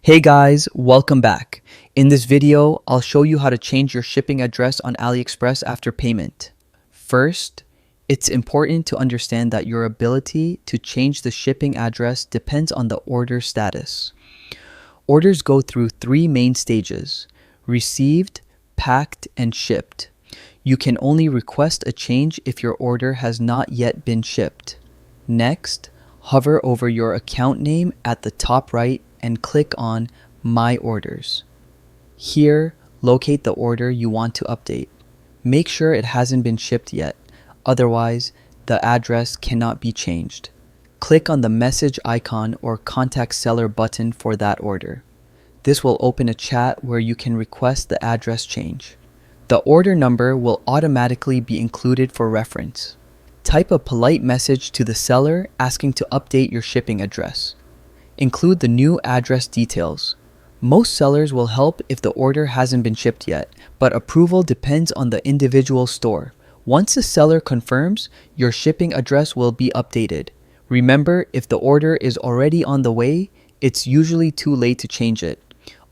Hey guys, welcome back. In this video, I'll show you how to change your shipping address on AliExpress after payment. First, it's important to understand that your ability to change the shipping address depends on the order status. Orders go through three main stages: received, packed, and shipped. You can only request a change if your order has not yet been shipped. Next, hover over your account name at the top right and click on My Orders. Here, locate the order you want to update. Make sure it hasn't been shipped yet, otherwise, the address cannot be changed. Click on the message icon or contact seller button for that order. This will open a chat where you can request the address change. The order number will automatically be included for reference. Type a polite message to the seller asking to update your shipping address. Include the new address details. Most sellers will help if the order hasn't been shipped yet, but approval depends on the individual store. Once the seller confirms, your shipping address will be updated. Remember, if the order is already on the way, it's usually too late to change it.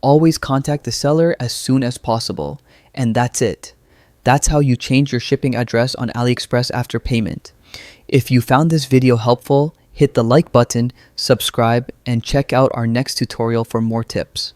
Always contact the seller as soon as possible. And that's it. That's how you change your shipping address on AliExpress after payment. If you found this video helpful, hit the like button, subscribe, and check out our next tutorial for more tips.